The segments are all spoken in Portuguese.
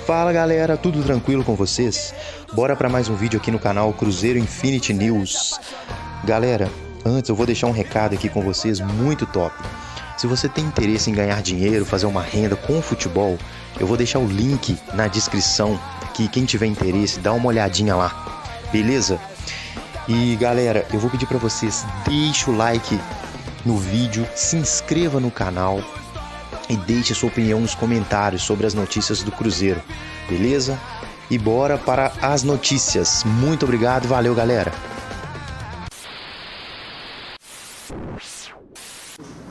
Fala galera, tudo tranquilo com vocês? Bora para mais um vídeo aqui no canal Cruzeiro Infinity News. Galera, antes eu vou deixar um recado aqui com vocês muito top. Se você tem interesse em ganhar dinheiro, fazer uma renda com o futebol, eu vou deixar o link na descrição, que quem tiver interesse, dá uma olhadinha lá, beleza? E galera, eu vou pedir para vocês, deixa o like no vídeo, se inscreva no canal e deixe sua opinião nos comentários sobre as notícias do Cruzeiro, beleza? E bora para as notícias. Muito obrigado, valeu galera!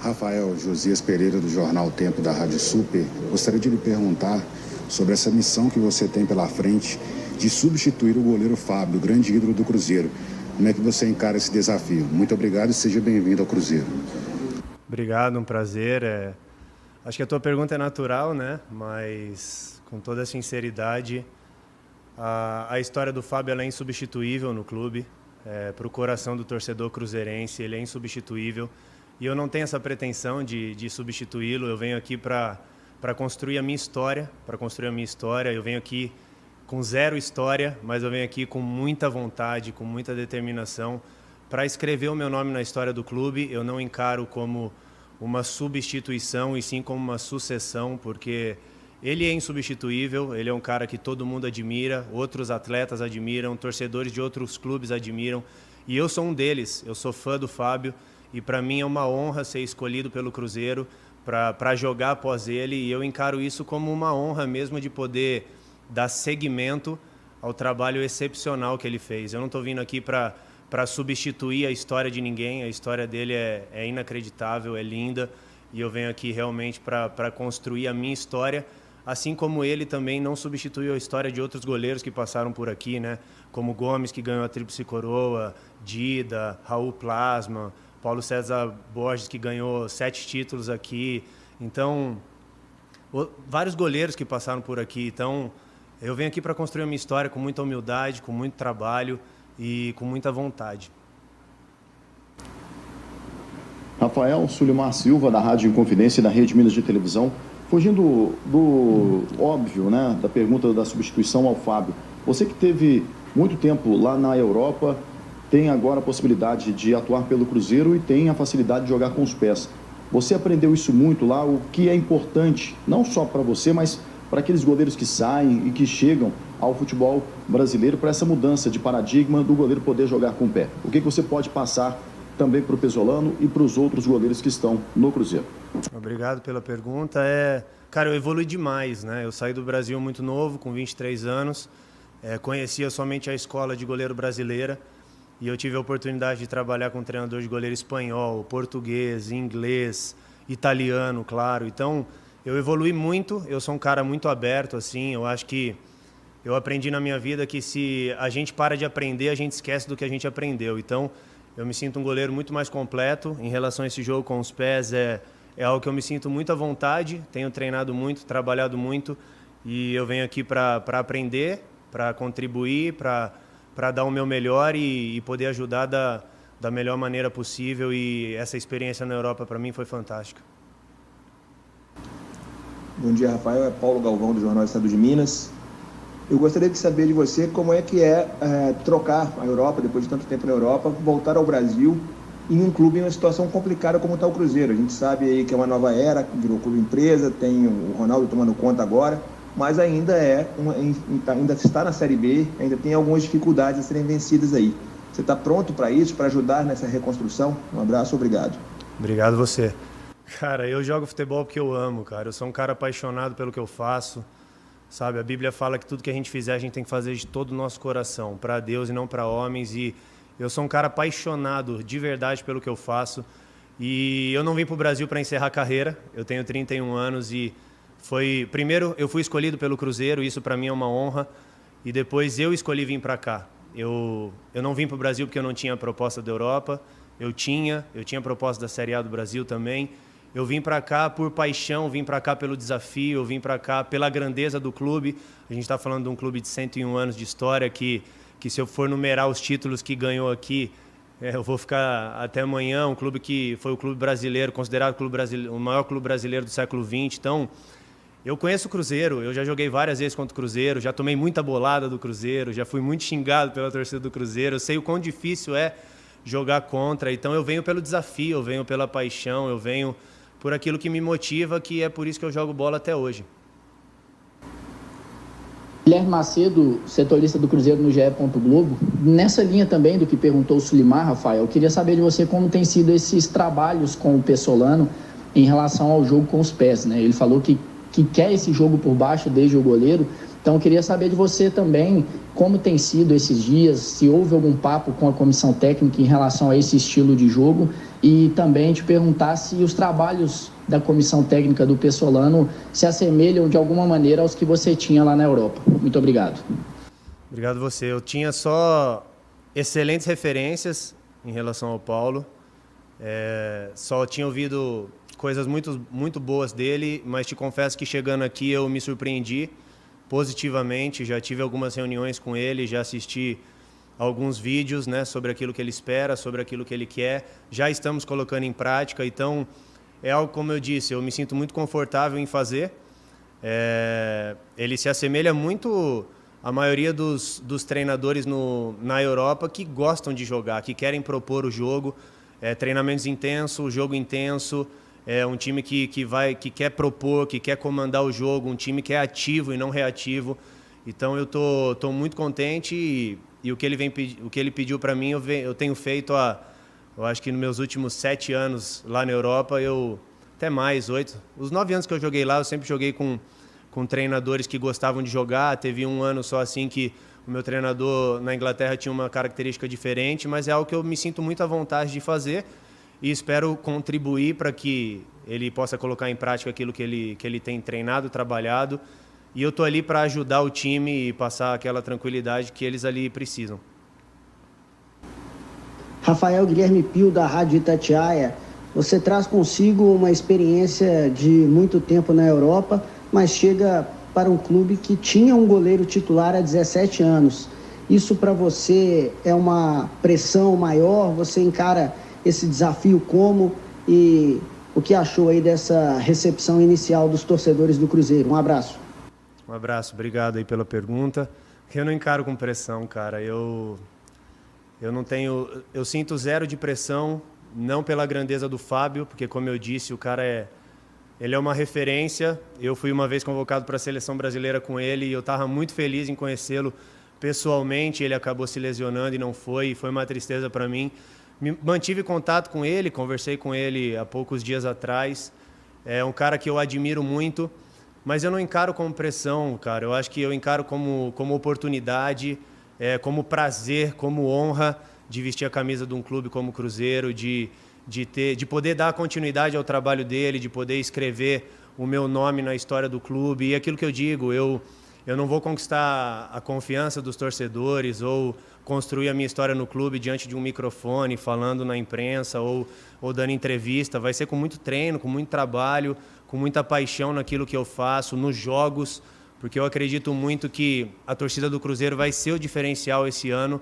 Rafael, Josias Pereira do Jornal Tempo da Rádio Super, gostaria de lhe perguntar sobre essa missão que você tem pela frente de substituir o goleiro Fábio, o grande ídolo do Cruzeiro. Como é que você encara esse desafio? Muito obrigado e seja bem-vindo ao Cruzeiro. Obrigado, um prazer. Acho que a tua pergunta é natural, né? Mas, com toda a sinceridade, a história do Fábio ela é insubstituível no clube. Para o coração do torcedor cruzeirense, ele é insubstituível. E eu não tenho essa pretensão de substituí-lo. Eu venho aqui para construir a minha história. Eu venho aqui com zero história, mas eu venho aqui com muita vontade, com muita determinação para escrever o meu nome na história do clube. Eu não encaro como uma substituição e sim como uma sucessão, porque ele é insubstituível, ele é um cara que todo mundo admira, outros atletas admiram, torcedores de outros clubes admiram, e eu sou um deles. Eu sou fã do Fábio e para mim é uma honra ser escolhido pelo Cruzeiro para jogar após ele, e eu encaro isso como uma honra mesmo de poder dar seguimento ao trabalho excepcional que ele fez. Eu não estou vindo aqui para substituir a história de ninguém. A história dele é inacreditável, é linda, e eu venho aqui realmente para construir a minha história, assim como ele também não substituiu a história de outros goleiros que passaram por aqui, né? Como Gomes, que ganhou a Tríplice Coroa, Dida, Raul Plasma, Paulo César Borges, que ganhou 7 títulos aqui. Então, vários goleiros que passaram por aqui. Então, eu venho aqui para construir a minha história com muita humildade, com muito trabalho e com muita vontade. Rafael Sulimar Silva, da Rádio Inconfidência e da Rede Minas de Televisão. Fugindo do óbvio, né, da pergunta da substituição ao Fábio. Você que teve muito tempo lá na Europa, tem agora a possibilidade de atuar pelo Cruzeiro e tem a facilidade de jogar com os pés. Você aprendeu isso muito lá, o que é importante, não só para você, mas para aqueles goleiros que saem e que chegam ao futebol brasileiro, para essa mudança de paradigma do goleiro poder jogar com o pé. O que você pode passar também para o Pesolano e para os outros goleiros que estão no Cruzeiro? Obrigado pela pergunta. Cara, eu evolui demais, né? Eu saí do Brasil muito novo, com 23 anos, conhecia somente a escola de goleiro brasileira, e eu tive a oportunidade de trabalhar com um treinador de goleiro espanhol, português, inglês, italiano, claro. Então, eu evolui muito, eu sou um cara muito aberto, assim. Eu acho que eu aprendi na minha vida que se a gente para de aprender, a gente esquece do que a gente aprendeu. Então, eu me sinto um goleiro muito mais completo. Em relação a esse jogo com os pés, é algo que eu me sinto muito à vontade. Tenho treinado muito, trabalhado muito, e eu venho aqui para aprender, para contribuir, para dar o meu melhor e poder ajudar da melhor maneira possível. E essa experiência na Europa, para mim, foi fantástica. Bom dia, Rafael. É Paulo Galvão, do Jornal Estado de Minas. Eu gostaria de saber de você como é que trocar a Europa, depois de tanto tempo na Europa, voltar ao Brasil em um clube em uma situação complicada como está o Cruzeiro. A gente sabe aí que é uma nova era, virou clube empresa, tem o Ronaldo tomando conta agora, mas ainda ainda está na Série B, ainda tem algumas dificuldades a serem vencidas aí. Você está pronto para isso, para ajudar nessa reconstrução? Um abraço, obrigado. Obrigado você. Cara, eu jogo futebol porque eu amo, cara. Eu sou um cara apaixonado pelo que eu faço, sabe? A Bíblia fala que tudo que a gente fizer, a gente tem que fazer de todo o nosso coração, para Deus e não para homens. E eu sou um cara apaixonado de verdade pelo que eu faço. E eu não vim para o Brasil para encerrar a carreira. Eu tenho 31 anos e primeiro, eu fui escolhido pelo Cruzeiro, isso para mim é uma honra. E depois eu escolhi vir para cá. Eu não vim para o Brasil porque eu não tinha proposta da Europa. Eu tinha proposta da Série A do Brasil também. Eu vim para cá por paixão, vim para cá pelo desafio, eu vim para cá pela grandeza do clube. A gente está falando de um clube de 101 anos de história que se eu for numerar os títulos que ganhou aqui, eu vou ficar até amanhã. Um clube que foi o clube brasileiro, considerado o maior clube brasileiro do século XX. Então, Eu conheço o Cruzeiro, eu já joguei várias vezes contra o Cruzeiro, já tomei muita bolada do Cruzeiro, já fui muito xingado pela torcida do Cruzeiro, eu sei o quão difícil é jogar contra, então eu venho pelo desafio, eu venho pela paixão, eu venho por aquilo que me motiva, que é por isso que eu jogo bola até hoje. Guilherme Macedo, setorista do Cruzeiro no GE. Globo, nessa linha também do que perguntou o Sulimar, Rafael, eu queria saber de você como tem sido esses trabalhos com o Pessolano em relação ao jogo com os pés, né? Ele falou que quer esse jogo por baixo desde o goleiro, então eu queria saber de você também como tem sido esses dias, se houve algum papo com a comissão técnica em relação a esse estilo de jogo, e também te perguntar se os trabalhos da comissão técnica do Pessolano se assemelham de alguma maneira aos que você tinha lá na Europa. Muito obrigado. Obrigado você. Eu tinha só excelentes referências em relação ao Paulo. Só tinha ouvido coisas muito boas dele, mas te confesso que chegando aqui eu me surpreendi positivamente. Já tive algumas reuniões com ele, já assisti alguns vídeos, né, sobre aquilo que ele espera, sobre aquilo que ele quer. Já estamos colocando em prática, então é algo, como eu disse, eu me sinto muito confortável em fazer. Ele se assemelha muito à maioria dos treinadores na Europa que gostam de jogar, que querem propor o jogo, treinamentos intensos, jogo intenso, um time que quer propor, que quer comandar o jogo, um time que é ativo e não reativo. Então eu tô muito contente e o que ele pediu para mim eu tenho feito eu acho que nos meus últimos 7 anos lá na Europa, até mais, 8. Os 9 anos que eu joguei lá, eu sempre joguei com treinadores que gostavam de jogar. Teve um ano só assim que o meu treinador na Inglaterra tinha uma característica diferente, mas é algo que eu me sinto muito à vontade de fazer e espero contribuir para que ele possa colocar em prática aquilo que ele tem treinado, trabalhado. E eu estou ali para ajudar o time e passar aquela tranquilidade que eles ali precisam. Rafael Guilherme Pio, da Rádio Itatiaia, você traz consigo uma experiência de muito tempo na Europa, mas chega para um clube que tinha um goleiro titular há 17 anos. Isso para você é uma pressão maior? Você encara esse desafio como? E o que achou aí dessa recepção inicial dos torcedores do Cruzeiro? Um abraço. Um abraço, obrigado aí pela pergunta. Eu não encaro com pressão, cara. Eu sinto zero de pressão, não pela grandeza do Fábio, porque como eu disse, o cara ele é uma referência. Eu fui uma vez convocado para a seleção brasileira com ele e eu estava muito feliz em conhecê-lo pessoalmente. Ele acabou se lesionando e não foi uma tristeza para mim. Mantive contato com ele, conversei com ele há poucos dias atrás. É um cara que eu admiro muito, mas eu não encaro como pressão, cara. Eu acho que eu encaro como oportunidade, como prazer, como honra de vestir a camisa de um clube como o Cruzeiro, de poder dar continuidade ao trabalho dele, de poder escrever o meu nome na história do clube. E aquilo que eu digo, eu não vou conquistar a confiança dos torcedores ou construir a minha história no clube diante de um microfone, falando na imprensa ou dando entrevista. Vai ser com muito treino, com muito trabalho, com muita paixão naquilo que eu faço, nos jogos, porque eu acredito muito que a torcida do Cruzeiro vai ser o diferencial esse ano.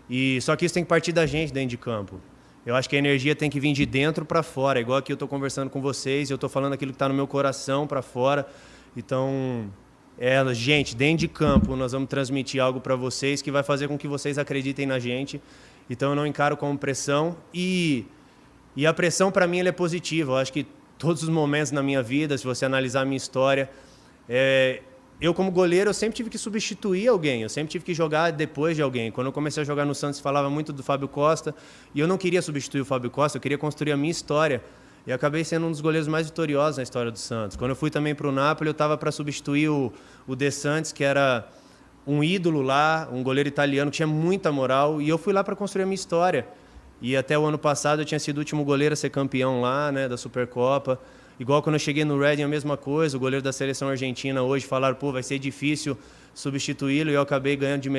E só que isso tem que partir da gente dentro de campo. Eu acho que a energia tem que vir de dentro para fora, igual aqui eu estou conversando com vocês, eu estou falando aquilo que está no meu coração para fora. Então, gente, dentro de campo nós vamos transmitir algo para vocês que vai fazer com que vocês acreditem na gente. Então eu não encaro como pressão e a pressão para mim ela é positiva. Eu acho que todos os momentos na minha vida, se você analisar a minha história, eu como goleiro eu sempre tive que substituir alguém, eu sempre tive que jogar depois de alguém. Quando eu comecei a jogar no Santos falava muito do Fábio Costa e eu não queria substituir o Fábio Costa, eu queria construir a minha história. E acabei sendo um dos goleiros mais vitoriosos na história do Santos. Quando eu fui também para o Napoli, eu estava para substituir o De Santis, que era um ídolo lá, um goleiro italiano que tinha muita moral, e eu fui lá para construir a minha história. E até o ano passado eu tinha sido o último goleiro a ser campeão lá, né, da Supercopa. Igual quando eu cheguei no Reading, a mesma coisa, o goleiro da seleção argentina hoje falaram, vai ser difícil substituí-lo, e eu acabei ganhando de o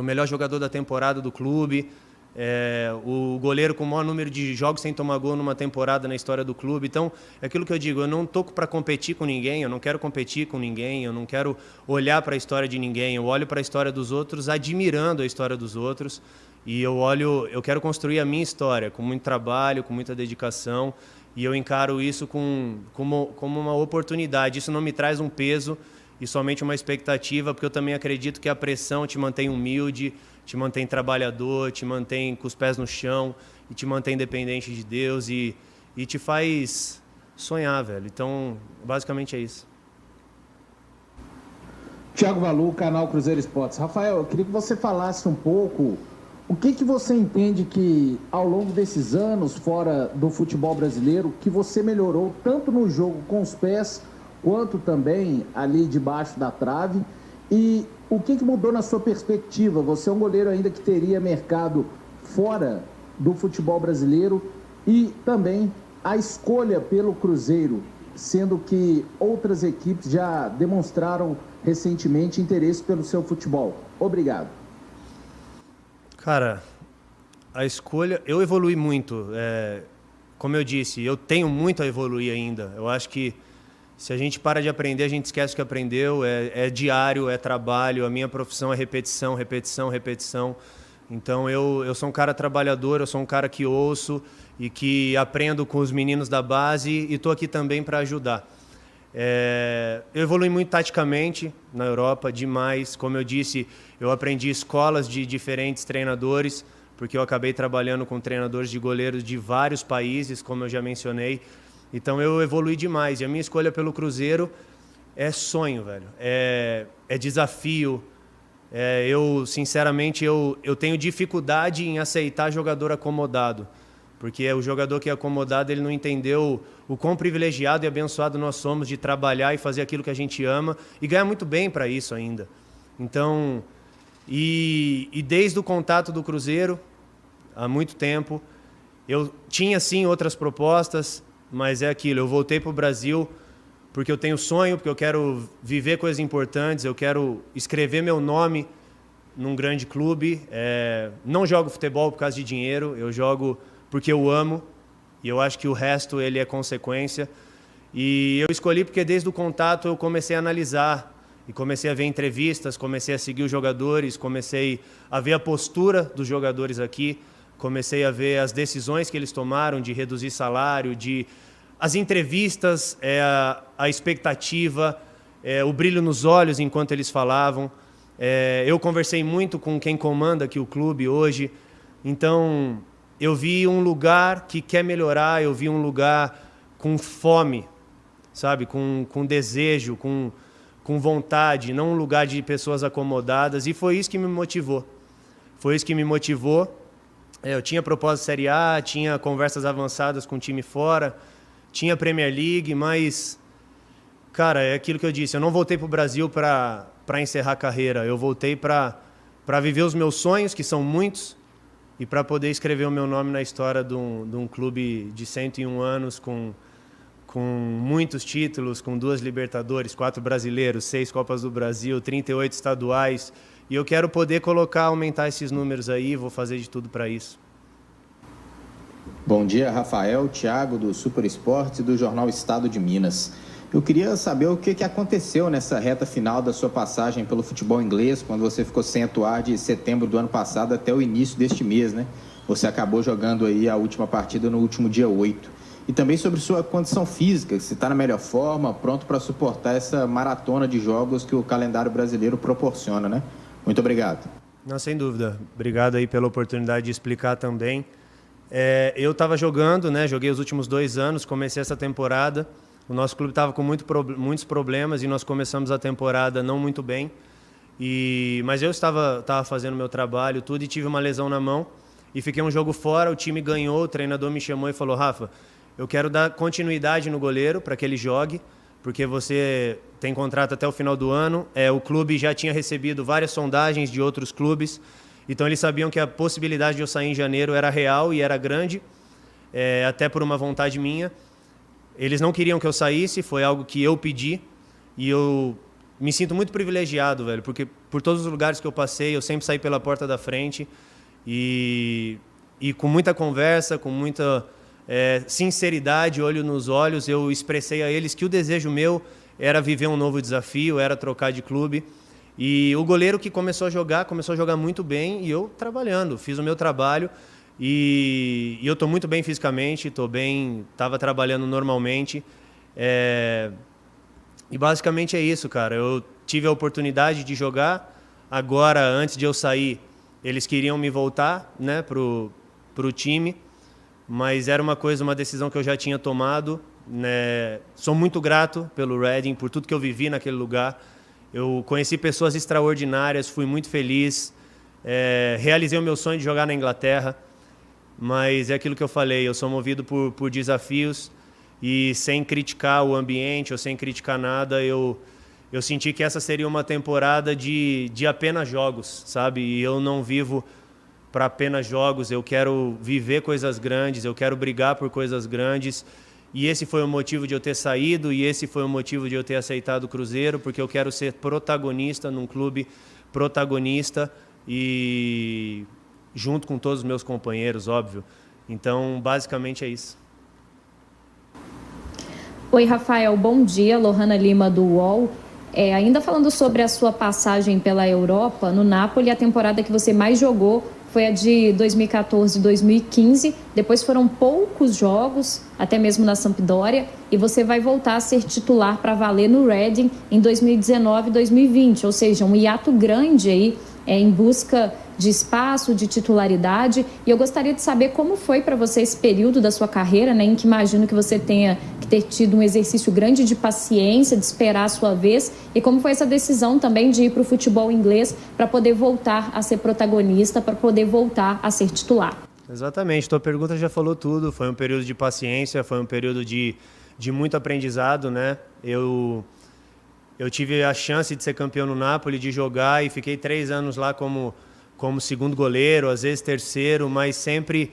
melhor jogador da temporada do clube. O goleiro com o maior número de jogos sem tomar gol numa temporada na história do clube. Então, é aquilo que eu digo, eu não estou para competir com ninguém, eu não quero competir com ninguém, eu não quero olhar para a história de ninguém, eu olho para a história dos outros admirando a história dos outros e eu quero construir a minha história com muito trabalho, com muita dedicação e eu encaro isso como uma oportunidade. Isso não me traz um peso e somente uma expectativa, porque eu também acredito que a pressão te mantém humilde, te mantém trabalhador, te mantém com os pés no chão e te mantém dependente de Deus e te faz sonhar, velho. Então, basicamente é isso. Thiago Valu, canal Cruzeiro Esportes. Rafael, eu queria que você falasse um pouco o que você entende que, ao longo desses anos fora do futebol brasileiro, que você melhorou tanto no jogo com os pés, quanto também ali debaixo da trave, e o que mudou na sua perspectiva? Você é um goleiro ainda que teria mercado fora do futebol brasileiro, e também a escolha pelo Cruzeiro, sendo que outras equipes já demonstraram recentemente interesse pelo seu futebol. Obrigado. Cara, a escolha... Eu evolui muito. Como eu disse, eu tenho muito a evoluir ainda. Eu acho que se a gente para de aprender, a gente esquece o que aprendeu. É diário, é trabalho. A minha profissão é repetição, repetição, repetição. Então, eu sou um cara trabalhador, eu sou um cara que ouço e que aprendo com os meninos da base e estou aqui também para ajudar. Eu evolui muito taticamente na Europa, demais. Como eu disse, eu aprendi escolas de diferentes treinadores, porque eu acabei trabalhando com treinadores de goleiros de vários países, como eu já mencionei. Então eu evolui demais. E a minha escolha pelo Cruzeiro sonho, velho. É desafio. Sinceramente, eu tenho dificuldade em aceitar jogador acomodado. Porque o jogador que é acomodado, ele não entendeu o quão privilegiado e abençoado nós somos de trabalhar e fazer aquilo que a gente ama e ganhar muito bem para isso ainda. Então, e desde o contato do Cruzeiro, há muito tempo, eu tinha sim outras propostas, mas é aquilo, eu voltei para o Brasil porque eu tenho sonho, porque eu quero viver coisas importantes, eu quero escrever meu nome num grande clube. Não jogo futebol por causa de dinheiro, eu jogo porque eu amo, e eu acho que o resto ele é consequência. E eu escolhi porque desde o contato eu comecei a analisar, e comecei a ver entrevistas, comecei a seguir os jogadores, comecei a ver a postura dos jogadores aqui, comecei a ver as decisões que eles tomaram de reduzir salário, as entrevistas, a expectativa, o brilho nos olhos enquanto eles falavam. Eu conversei muito com quem comanda aqui o clube hoje, então eu vi um lugar que quer melhorar, eu vi um lugar com fome, sabe? Com desejo, com vontade, não um lugar de pessoas acomodadas, e foi isso que me motivou. Foi isso que me motivou. Eu tinha proposta de Série A, tinha conversas avançadas com o time fora, tinha Premier League, mas, cara, é aquilo que eu disse, eu não voltei para o Brasil para encerrar a carreira, eu voltei para viver os meus sonhos, que são muitos, e para poder escrever o meu nome na história de um clube de 101 anos, com muitos títulos, com 2 Libertadores, 4 brasileiros, 6 Copas do Brasil, 38 estaduais. E eu quero poder aumentar esses números aí, vou fazer de tudo para isso. Bom dia, Rafael, Thiago, do Super Esportes e do Jornal Estado de Minas. Eu queria saber o que aconteceu nessa reta final da sua passagem pelo futebol inglês, quando você ficou sem atuar de setembro do ano passado até o início deste mês, né? Você acabou jogando aí a última partida no último dia 8. E também sobre sua condição física, se está na melhor forma, pronto para suportar essa maratona de jogos que o calendário brasileiro proporciona, né? Muito obrigado. Não, sem dúvida. Obrigado aí pela oportunidade de explicar também. Eu estava jogando, né? Joguei os últimos 2 anos, comecei essa temporada. O nosso clube estava com muitos problemas e nós começamos a temporada não muito bem. Mas eu estava fazendo meu trabalho, tudo, e tive uma lesão na mão. E fiquei um jogo fora, o time ganhou, o treinador me chamou e falou: Rafa, eu quero dar continuidade no goleiro para que ele jogue, porque você tem contrato até o final do ano. O clube já tinha recebido várias sondagens de outros clubes, então eles sabiam que a possibilidade de eu sair em janeiro era real e era grande, até por uma vontade minha. Eles não queriam que eu saísse, foi algo que eu pedi, e eu me sinto muito privilegiado, velho, porque por todos os lugares que eu passei, eu sempre saí pela porta da frente, e com muita conversa, com muita sinceridade, olho nos olhos, eu expressei a eles que o desejo meu era viver um novo desafio, era trocar de clube. E o goleiro que começou a jogar muito bem, e eu trabalhando, fiz o meu trabalho. E eu estou muito bem fisicamente, estou bem, estava trabalhando normalmente. E basicamente é isso, cara. Eu tive a oportunidade de jogar. Agora, antes de eu sair, eles queriam me voltar, né, pro time, mas era uma decisão que eu já tinha tomado, né? Sou muito grato pelo Reading, por tudo que eu vivi naquele lugar. Eu conheci pessoas extraordinárias, fui muito feliz, realizei o meu sonho de jogar na Inglaterra, mas é aquilo que eu falei, eu sou movido por desafios e sem criticar o ambiente ou sem criticar nada, eu senti que essa seria uma temporada de apenas jogos, sabe? E eu não vivo para apenas jogos, eu quero viver coisas grandes, eu quero brigar por coisas grandes. E esse foi o motivo de eu ter saído e esse foi o motivo de eu ter aceitado o Cruzeiro, porque eu quero ser protagonista num clube protagonista e junto com todos os meus companheiros, óbvio. Então, basicamente é isso. Oi, Rafael, bom dia. Lohana Lima, do UOL. Ainda falando sobre a sua passagem pela Europa, no Napoli, a temporada que você mais jogou foi a de 2014 e 2015. Depois foram poucos jogos, até mesmo na Sampdoria, e você vai voltar a ser titular para valer no Reading em 2019 e 2020, ou seja, um hiato grande aí em busca de espaço, de titularidade. E eu gostaria de saber como foi para você esse período da sua carreira, né, em que imagino que você tenha que ter tido um exercício grande de paciência, de esperar a sua vez, e como foi essa decisão também de ir para o futebol inglês para poder voltar a ser protagonista, para poder voltar a ser titular. Exatamente, tua pergunta já falou tudo. Foi um período de paciência, foi um período de muito aprendizado, né? Eu tive a chance de ser campeão no Napoli, de jogar, e fiquei 3 anos lá como segundo goleiro, às vezes terceiro, mas sempre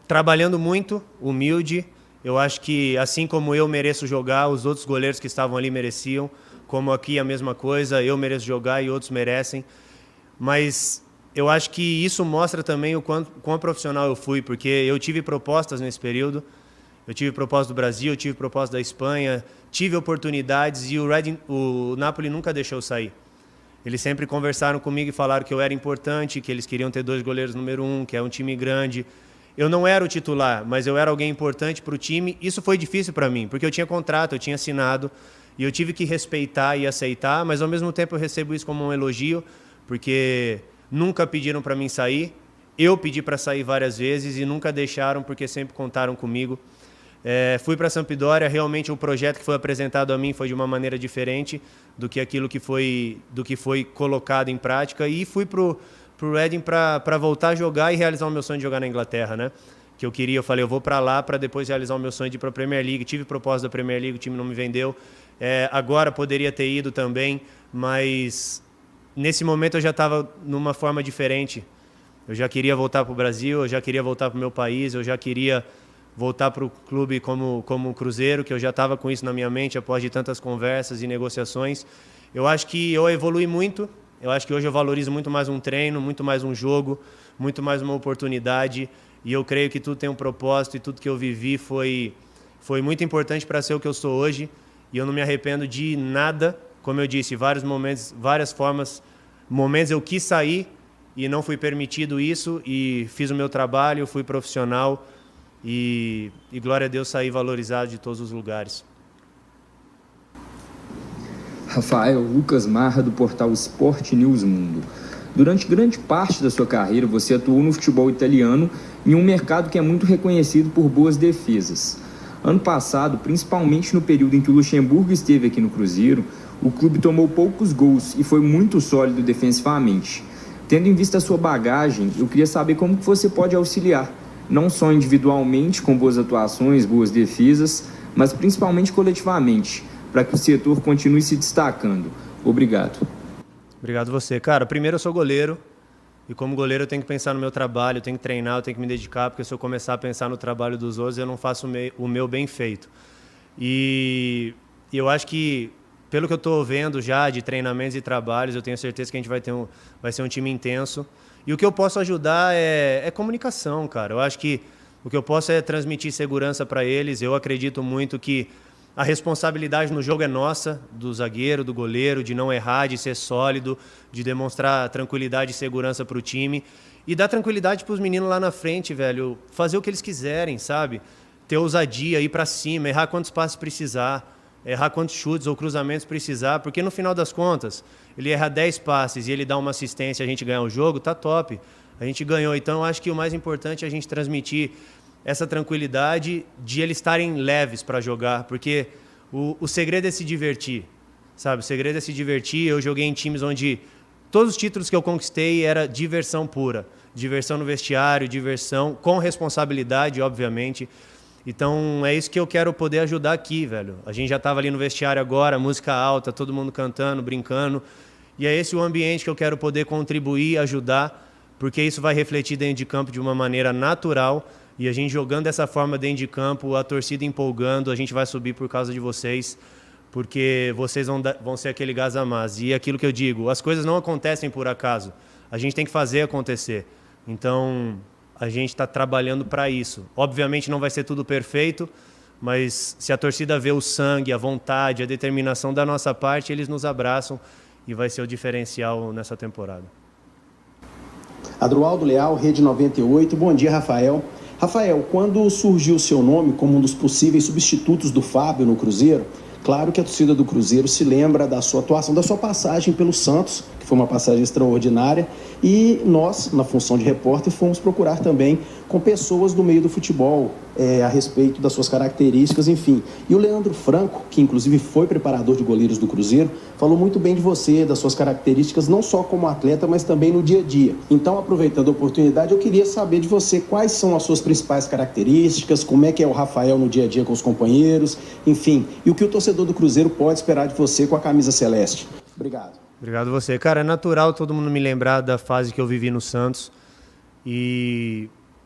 trabalhando muito, humilde. Eu acho que, assim como eu mereço jogar, os outros goleiros que estavam ali mereciam, como aqui a mesma coisa, eu mereço jogar e outros merecem. Mas eu acho que isso mostra também o quão profissional eu fui, porque eu tive propostas nesse período. Eu tive proposta do Brasil, eu tive proposta da Espanha, tive oportunidades e o Napoli nunca deixou eu sair. Eles sempre conversaram comigo e falaram que eu era importante, que eles queriam ter 2 goleiros número 1, que é um time grande. Eu não era o titular, mas eu era alguém importante para o time. Isso foi difícil para mim, porque eu tinha contrato, eu tinha assinado, e eu tive que respeitar e aceitar, mas ao mesmo tempo eu recebo isso como um elogio, porque nunca pediram para mim sair. Eu pedi para sair várias vezes e nunca deixaram, porque sempre contaram comigo. Fui para a Sampdoria, realmente o projeto que foi apresentado a mim foi de uma maneira diferente do que aquilo que foi colocado em prática, e fui para o Reading para voltar a jogar e realizar o meu sonho de jogar na Inglaterra, né? Que eu falei, eu vou para lá para depois realizar o meu sonho de ir para a Premier League. Tive proposta da Premier League, o time não me vendeu. Agora poderia ter ido também, mas nesse momento eu já estava numa forma diferente. Eu já queria voltar para o Brasil, eu já queria voltar para o meu país, eu já queria voltar para o clube como o Cruzeiro, que eu já estava com isso na minha mente após de tantas conversas e negociações. Eu acho que eu evolui muito, eu acho que hoje eu valorizo muito mais um treino, muito mais um jogo, muito mais uma oportunidade, e eu creio que tudo tem um propósito e tudo que eu vivi foi muito importante para ser o que eu sou hoje, e eu não me arrependo de nada. Como eu disse, vários momentos, momentos eu quis sair e não fui permitido isso, e fiz o meu trabalho, fui profissional, e glória a Deus, sair valorizado de todos os lugares. Rafael, Lucas Marra, do portal Sport News Mundo. Durante grande parte da sua carreira, você atuou no futebol italiano, em um mercado que é muito reconhecido por boas defesas. Ano passado, principalmente no período em que o Luxemburgo esteve aqui no Cruzeiro, o clube tomou poucos gols e foi muito sólido defensivamente. Tendo em vista a sua bagagem, eu queria saber como que você pode auxiliar, não só individualmente, com boas atuações, boas defesas, mas principalmente coletivamente, para que o setor continue se destacando. Obrigado. Obrigado você. Cara, primeiro eu sou goleiro, e como goleiro eu tenho que pensar no meu trabalho, eu tenho que treinar, eu tenho que me dedicar, porque se eu começar a pensar no trabalho dos outros, eu não faço o meu bem feito. E eu acho que, pelo que eu estou vendo já de treinamentos e trabalhos, eu tenho certeza que a gente vai ser um time intenso. E o que eu posso ajudar é comunicação, cara. Eu acho que o que eu posso é transmitir segurança para eles. Eu acredito muito que a responsabilidade no jogo é nossa, do zagueiro, do goleiro, de não errar, de ser sólido, de demonstrar tranquilidade e segurança para o time. e dar tranquilidade para os meninos lá na frente, velho, fazer o que eles quiserem, sabe? Ter ousadia, ir para cima, errar quantos passes precisar, errar quantos chutes ou cruzamentos precisar, porque no final das contas, ele erra 10 passes e ele dá uma assistência e a gente ganhar o jogo, tá top. A gente ganhou, então eu acho que o mais importante é a gente transmitir essa tranquilidade de eles estarem leves para jogar, porque o segredo é se divertir, sabe? O segredo é se divertir. Eu joguei em times onde todos os títulos que eu conquistei era diversão pura, diversão no vestiário, diversão com responsabilidade, obviamente. Então é isso que eu quero poder ajudar aqui, velho. A gente já estava ali no vestiário agora, música alta, todo mundo cantando, brincando, e é esse o ambiente que eu quero poder contribuir, ajudar, porque isso vai refletir dentro de campo de uma maneira natural. E a gente jogando dessa forma dentro de campo, a torcida empolgando, a gente vai subir por causa de vocês, porque vocês vão ser aquele gás a mais. E aquilo que eu digo, as coisas não acontecem por acaso, a gente tem que fazer acontecer. Então, a gente está trabalhando para isso. Obviamente não vai ser tudo perfeito, mas se a torcida vê o sangue, a vontade, a determinação da nossa parte, eles nos abraçam e vai ser o diferencial nessa temporada. Adroaldo Leal, Rede 98. Bom dia, Rafael. Rafael, quando surgiu o seu nome como um dos possíveis substitutos do Fábio no Cruzeiro, claro que a torcida do Cruzeiro se lembra da sua atuação, da sua passagem pelo Santos, que foi uma passagem extraordinária, e nós, na função de repórter, fomos procurar também com pessoas do meio do futebol, a respeito das suas características, enfim. E o Leandro Franco, que inclusive foi preparador de goleiros do Cruzeiro, falou muito bem de você, das suas características, não só como atleta, mas também no dia a dia. Então, aproveitando a oportunidade, eu queria saber de você quais são as suas principais características, como é que é o Rafael no dia a dia com os companheiros, enfim, e o que o torcedor do Cruzeiro pode esperar de você com a camisa celeste. Obrigado. Obrigado você. Cara, é natural todo mundo me lembrar da fase que eu vivi no Santos.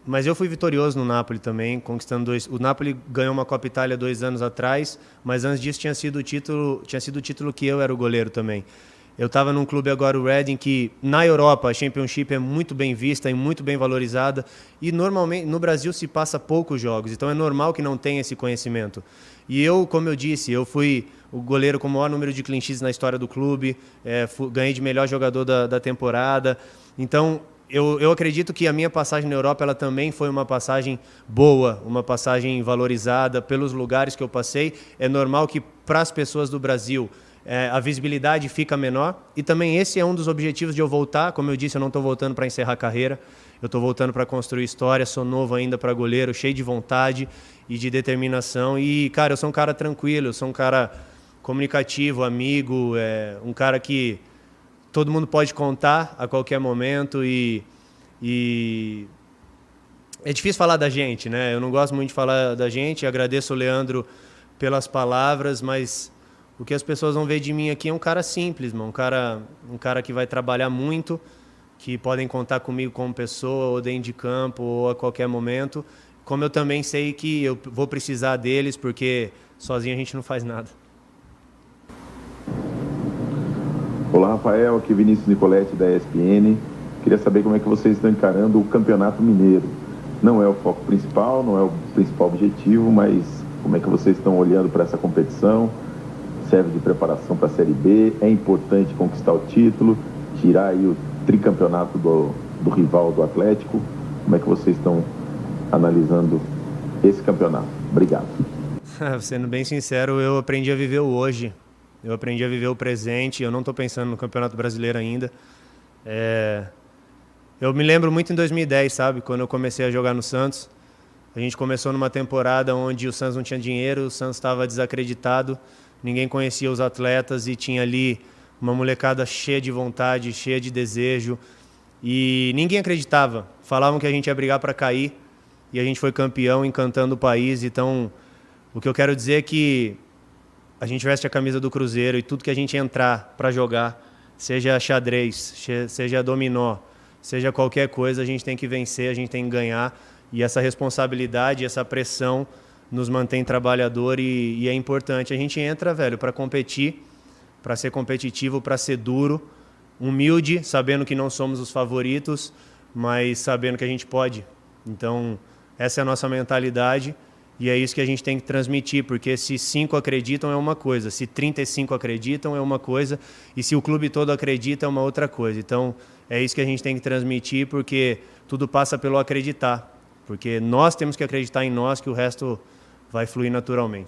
Mas eu fui vitorioso no Napoli também, conquistando 2. O Napoli ganhou uma Copa Itália 2 anos atrás, mas antes disso tinha sido o título que eu era o goleiro também. Eu estava num clube agora, o Reading, que na Europa a Championship é muito bem vista e muito bem valorizada, e normalmente no Brasil se passa poucos jogos, então é normal que não tenha esse conhecimento. E eu, como eu disse, eu fui o goleiro com o maior número de clean sheets na história do clube, ganhei de melhor jogador da temporada. Então, eu acredito que a minha passagem na Europa ela também foi uma passagem boa, uma passagem valorizada pelos lugares que eu passei. É normal que para as pessoas do Brasil a visibilidade fica menor, e também esse é um dos objetivos de eu voltar. Como eu disse, eu não estou voltando para encerrar a carreira, eu estou voltando para construir história, sou novo ainda para goleiro, cheio de vontade e de determinação, e cara, eu sou um cara tranquilo, eu sou um cara comunicativo, amigo, um cara que todo mundo pode contar a qualquer momento, e é difícil falar da gente, né? Eu não gosto muito de falar da gente, agradeço o Leandro pelas palavras, mas o que as pessoas vão ver de mim aqui é um cara simples, mano. Um cara que vai trabalhar muito, que podem contar comigo como pessoa, ou dentro de campo, ou a qualquer momento. Como eu também sei que eu vou precisar deles, porque sozinho a gente não faz nada. Olá, Rafael. Aqui Vinícius Nicoletti, da ESPN. Queria saber como é que vocês estão encarando o Campeonato Mineiro. Não é o foco principal, não é o principal objetivo, mas como é que vocês estão olhando para essa competição? Serve de preparação para a Série B, é importante conquistar o título, tirar aí o tricampeonato do rival do Atlético. Como é que vocês estão analisando esse campeonato? Obrigado. Sendo bem sincero, eu aprendi a viver o hoje, eu aprendi a viver o presente, eu não estou pensando no Campeonato Brasileiro ainda. Eu me lembro muito em 2010, sabe, quando eu comecei a jogar no Santos. A gente começou numa temporada onde o Santos não tinha dinheiro, o Santos estava desacreditado, ninguém conhecia os atletas, e tinha ali uma molecada cheia de vontade, cheia de desejo, e ninguém acreditava. Falavam que a gente ia brigar para cair, e a gente foi campeão, encantando o país. Então, o que eu quero dizer é que a gente veste a camisa do Cruzeiro, e tudo que a gente entrar para jogar, seja xadrez, seja dominó, seja qualquer coisa, a gente tem que vencer, a gente tem que ganhar, e essa responsabilidade, essa pressão nos mantém trabalhador, e é importante. A gente entra, velho, para competir, para ser competitivo, para ser duro, humilde, sabendo que não somos os favoritos, mas sabendo que a gente pode. Então, essa é a nossa mentalidade, E é isso que a gente tem que transmitir, porque se 5 acreditam é uma coisa, se 35 acreditam é uma coisa, e se o clube todo acredita é uma outra coisa. Então, é isso que a gente tem que transmitir, porque tudo passa pelo acreditar. Porque nós temos que acreditar em nós, que o resto vai fluir naturalmente.